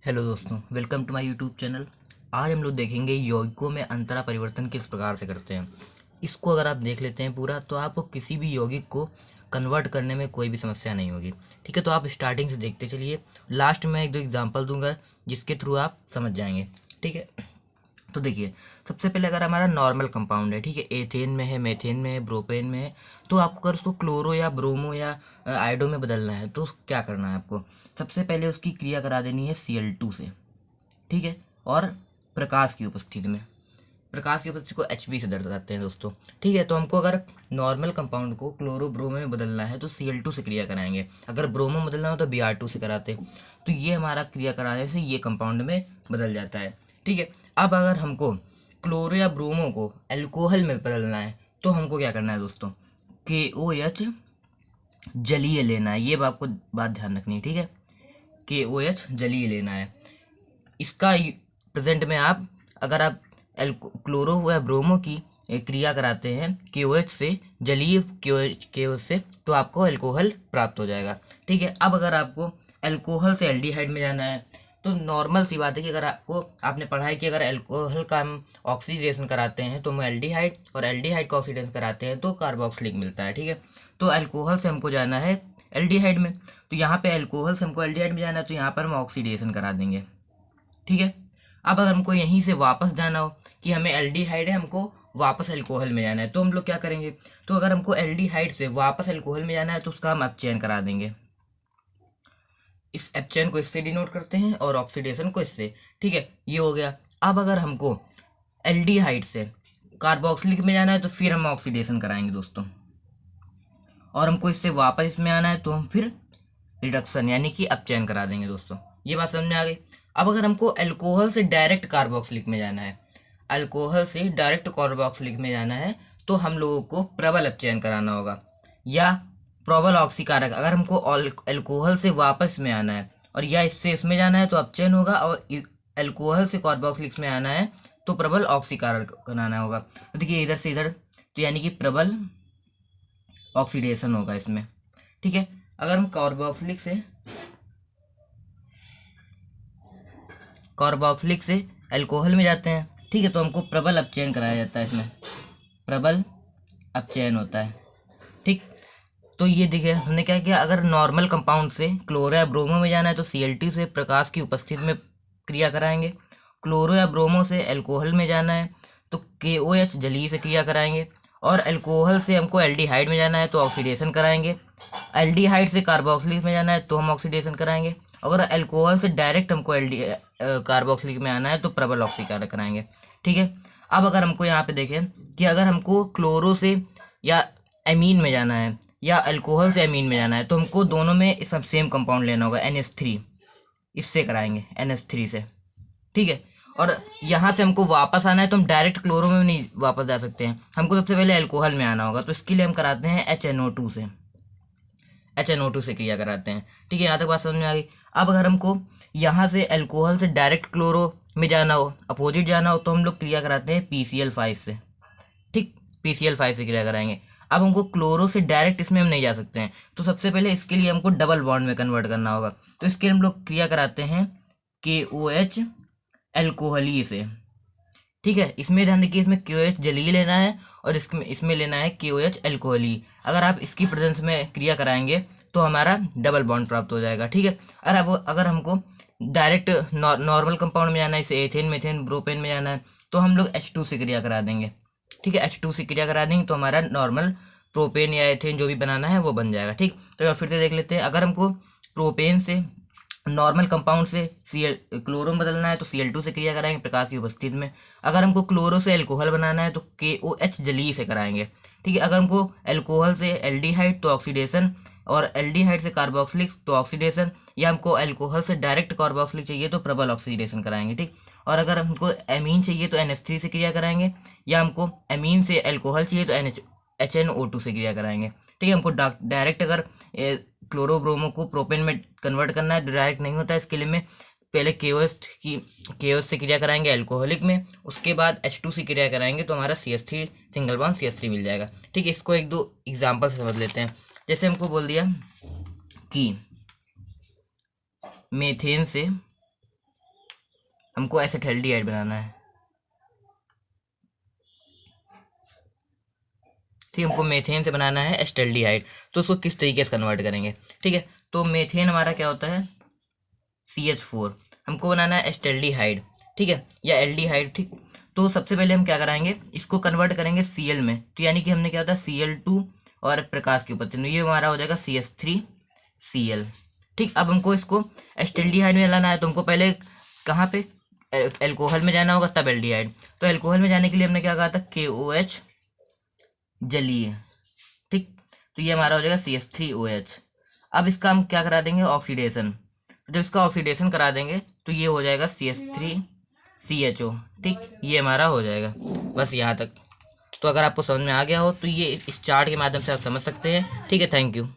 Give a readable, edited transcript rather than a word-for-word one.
Hello दोस्तों, welcome to my YouTube channel. आज हम लोग देखेंगे यौगिकों में अंतरा परिवर्तन किस प्रकार से करते हैं। इसको अगर आप देख लेते हैं पूरा, तो आपको किसी भी यौगिक को कन्वर्ट करने में कोई भी समस्या नहीं होगी। ठीक है, तो आप स्टार्टिंग से देखते चलिए। लास्ट में एक दो एग्जांपल दूंगा जिसके थ्रू आप समझ जाएंगे। ठीक है, तो देखिए, सबसे पहले अगर हमारा नॉर्मल कंपाउंड है, ठीक है, एथेन में है, मेथेन में है, प्रोपेन में है, तो आपको अगर उसको क्लोरो या ब्रोमो या आयोडो में बदलना है तो क्या करना है आपको। सबसे पहले उसकी क्रिया करा देनी है Cl2 से। ठीक है, और प्रकाश की उपस्थिति में, प्रकाश की उपस्थिति को HV से दर्शाते हैं दोस्तों। ठीक है, तो हमको अगर नॉर्मल कंपाउंड को क्लोरो ब्रोमो में बदलना है तो Cl2 से क्रिया कराएंगे। अगर ब्रोमो बदलना हो तो Br2 से कराते। तो ये हमारा क्रिया कराने से ये कंपाउंड में बदल जाता है। ठीक है, अब अगर हमको क्लोरो या ब्रोमो को अल्कोहल में बदलना है तो हमको क्या करना है दोस्तों, KOH जलीय लेना है। ये आपको बात ध्यान रखनी है। ठीक है, KOH जलीय लेना है। इसका प्रेजेंट में आप अगर आप क्लोरो या ब्रोमो की क्रिया कराते हैं KOH से, जलीय KOH से, तो आपको अल्कोहल प्राप्त हो जाएगा। ठीक है, अब अगर आपको अल्कोहल से एल्डिहाइड में जाना है तो नॉर्मल सी बात है कि अगर आपने पढ़ा है कि अगर अल्कोहल का हम ऑक्सीडेशन कराते हैं तो हम एल्डिहाइड, और एल्डिहाइड का ऑक्सीडेशन कराते हैं तो कार्बोक्सिलिक मिलता है। ठीक है, तो अल्कोहल से हमको जाना है एल्डिहाइड में, तो यहाँ पे अल्कोहल से हमको एल्डिहाइड में जाना है, तो यहाँ पर हम ऑक्सीडेशन करा देंगे। ठीक है, अब अगर हमको यहीं से वापस जाना हो कि हमें एल्डिहाइड है, हमको वापस अल्कोहल में जाना है, तो हम लोग क्या करेंगे, तो अगर हमको एल्डिहाइड से वापस अल्कोहल में जाना है तो उसका हम अपचयन करा देंगे। इस अपचयन को इससे डिनोट करते हैं और ऑक्सीडेशन को इससे। ठीक है, ये हो गया। अब अगर हमको एल्डिहाइड से कार्बोक्सिलिक में जाना है तो फिर हम ऑक्सीडेशन कराएंगे दोस्तों, और हमको इससे वापस इसमें आना है तो हम फिर रिडक्शन यानी कि अपचयन करा देंगे दोस्तों। ये बात समझ में आ गई। अब अगर हमको अल्कोहल से डायरेक्ट कार्बोक्सिलिक में जाना है, अल्कोहल से डायरेक्ट कार्बोक्सिलिक में जाना है, तो हम लोगों को प्रबल अपचयन कराना होगा या प्रबल ऑक्सीकारक। अगर हमको अल्कोहल से वापस में आना है और या इससे इसमें जाना है तो अपचयन होगा, और अल्कोहल से कार्बोक्सिलिक में आना है तो प्रबल ऑक्सीकारक बनाना होगा। तो देखिए इधर से इधर, तो यानी कि प्रबल ऑक्सीडेशन होगा इसमें। ठीक है, अगर हम कार्बोक्सिलिक से अल्कोहल में जाते हैं, ठीक है, तो हमको प्रबल अपचयन कराया जाता है, इसमें प्रबल अपचयन होता है। ठीक, तो ये देखिए हमने क्या किया, अगर नॉर्मल कंपाउंड से क्लोरो या ब्रोमो में जाना है तो Cl2 से प्रकाश की उपस्थिति में क्रिया कराएंगे। क्लोरो या ब्रोमो से अल्कोहल में जाना है तो KOH जलीय से क्रिया कराएंगे, और अल्कोहल से हमको एल्डिहाइड में जाना है तो ऑक्सीडेशन कराएंगे। एल्डिहाइड से कार्बोक्सिलिक में जाना है तो हम ऑक्सीडेशन कराएंगे। अगर अल्कोहल से डायरेक्ट हमको कार्बोक्सिलिक में आना है तो प्रबल ऑक्सीकारक कराएंगे। ठीक है, अब अगर हमको यहाँ पे देखें कि अगर हमको क्लोरो से या एमीन में जाना है या अल्कोहल से एमीन में जाना है, तो हमको दोनों में सब सेम कंपाउंड लेना होगा, NH3, इससे कराएंगे NH3 से। ठीक है, और यहाँ से हमको वापस आना है तो हम डायरेक्ट क्लोरो में नहीं वापस जा सकते हैं, हमको सबसे पहले अल्कोहल में आना होगा, तो इसके लिए हम कराते हैं HNO2 से, HNO2 से क्रिया कराते हैं। ठीक है, यहाँ तक बात समझ में आ गई। अब अगर हमको यहाँ से अल्कोहल से डायरेक्ट क्लोरो में जाना हो, अपोजिट जाना हो, तो हम लोग क्रिया कराते हैं PCl5 से। ठीक, PCl5 से क्रिया कराएंगे। अब हमको क्लोरो से डायरेक्ट इसमें हम नहीं जा सकते हैं, तो सबसे पहले इसके लिए हमको डबल बॉन्ड में कन्वर्ट करना होगा, तो इसके लिए हम लोग क्रिया कराते हैं KOH अल्कोहली से। ठीक है, इसमें ध्यान रखिए, इसमें KOH जलीय लेना है और इसमें इसमें लेना है KOH अल्कोहली। अगर आप इसकी प्रेजेंस में क्रिया कराएंगे तो हमारा डबल बॉन्ड प्राप्त हो जाएगा। ठीक है, अगर हमको डायरेक्ट नॉर्मल कंपाउंड में जाना है, इसे एथेन मेथेन प्रोपेन में जाना है, तो हम लोग H2 से क्रिया करा देंगे। ठीक है, H2 से क्रिया करा देंगे तो हमारा नॉर्मल प्रोपेन या एथेन जो भी बनाना है वो बन जाएगा। ठीक, तो फिर से देख लेते हैं। अगर हमको प्रोपेन से नॉर्मल कंपाउंड से क्लोरो में बदलना है तो Cl2 से क्रिया कराएंगे प्रकाश की उपस्थिति में। अगर हमको क्लोरो से अल्कोहल बनाना है तो KOH जलीय से कराएंगे। ठीक है, अगर हमको अल्कोहल से एल्डिहाइड तो ऑक्सीडेशन, और एल्डिहाइड से कार्बोक्सिलिक तो ऑक्सीडेशन, या हमको अल्कोहल से डायरेक्ट कार्बोक्सिलिक चाहिए तो प्रबल ऑक्सीडेशन कराएंगे। ठीक, और अगर हमको एमीन चाहिए तो NH3 से क्रिया कराएंगे, या हमको एमीन से अल्कोहल चाहिए तो HNO2 से क्रिया कराएंगे। ठीक है, हमको डायरेक्ट अगर क्लोरोब्रोमो को प्रोपेन में कन्वर्ट करना है, डायरेक्ट नहीं होता है, इसके लिए में पहले KOH से क्रिया कराएंगे अल्कोहलिक में, उसके बाद H2 से क्रिया कराएंगे तो हमारा CH3 सिंगल बॉन्ड CH3 मिल जाएगा। ठीक है, इसको एक दो एग्जाम्पल से समझ लेते हैं। जैसे हमको बोल दिया कि मेथेन से हमको एसिटाल्डिहाइड बनाना है। ठीक, हमको मेथेन से बनाना है एसिटाल्डिहाइड। तो उसको किस तरीके से कन्वर्ट करेंगे? ठीक है, तो मेथेन हमारा क्या होता है? CH4। हमको बनाना है एसिटाल्डिहाइड, ठीक है, या एल्डिहाइड। ठीक, तो सबसे पहले हम क्या कराएंगे, इसको कन्वर्ट करेंगे Cl में। तो यानी कि हमने क्या होता है Cl2 और प्रकाश के ऊपर, तो ये हमारा हो जाएगा CH3Cl। ठीक, अब हमको इसको एसिटाल्डिहाइड में लाना है, तो हमको पहले कहाँ पे एल्कोहल में जाना होगा, तब एल्डिहाइड। तो एल्कोहल में जाने के लिए हमने क्या कहा था, KOH जलीय। ठीक, तो ये हमारा हो जाएगा CH3OH। अब इसका हम क्या करा देंगे, ऑक्सीडेशन। तो जब इसका ऑक्सीडेशन करा देंगे तो ये हो जाएगा CH3CHO। ठीक, ये हमारा हो जाएगा। बस यहाँ तक। तो अगर आपको समझ में आ गया हो तो ये इस चार्ट के माध्यम से आप समझ सकते हैं। ठीक है, थैंक यू।